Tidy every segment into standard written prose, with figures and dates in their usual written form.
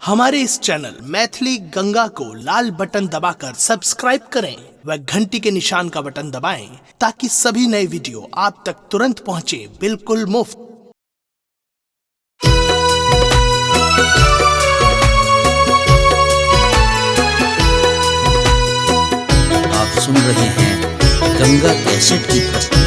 हमारे इस चैनल मैथिली गंगा को लाल बटन दबाकर सब्सक्राइब करें व घंटी के निशान का बटन दबाएं ताकि सभी नए वीडियो आप तक तुरंत पहुंचे बिल्कुल मुफ्त। आप सुन रहे हैं गंगा कैसेट की प्रस्तुति।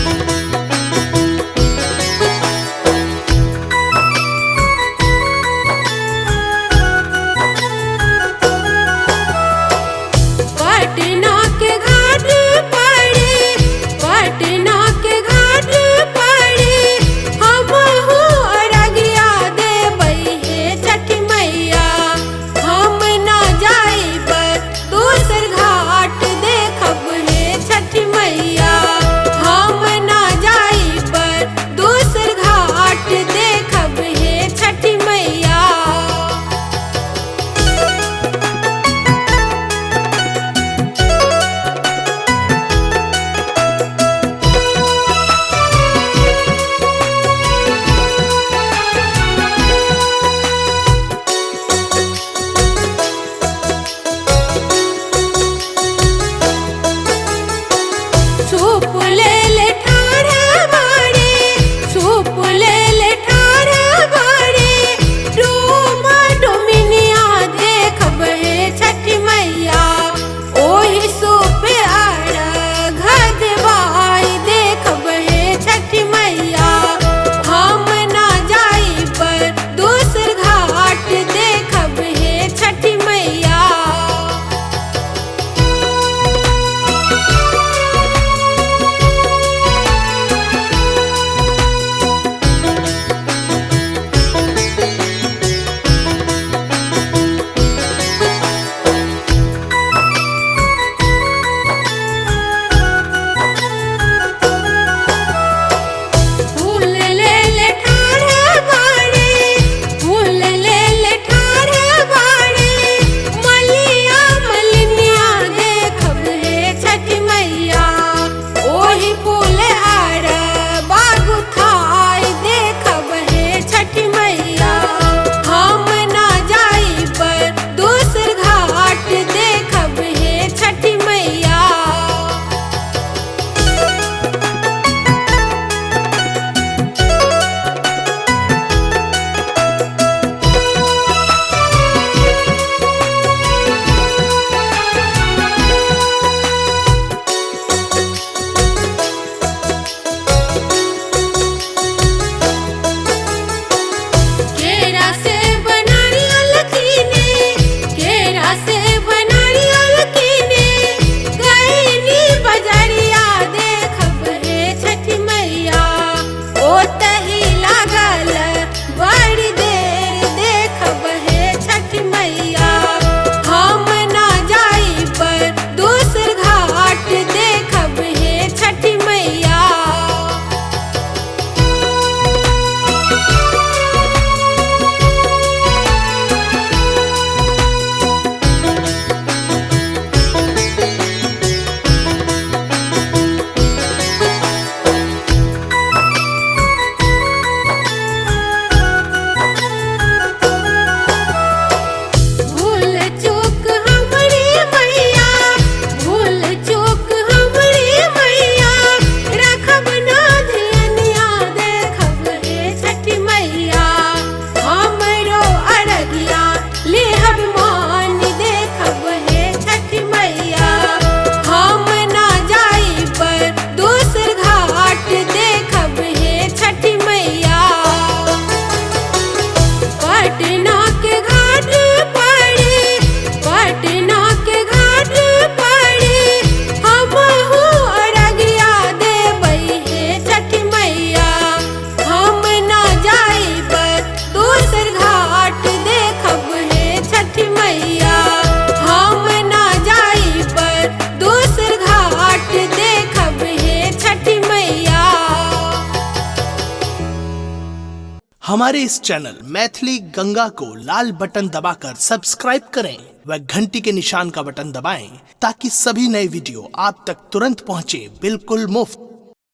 हमारे इस चैनल मैथिली गंगा को लाल बटन दबाकर सब्सक्राइब करें व घंटी के निशान का बटन दबाएं ताकि सभी नए वीडियो आप तक तुरंत पहुंचे बिल्कुल मुफ्त।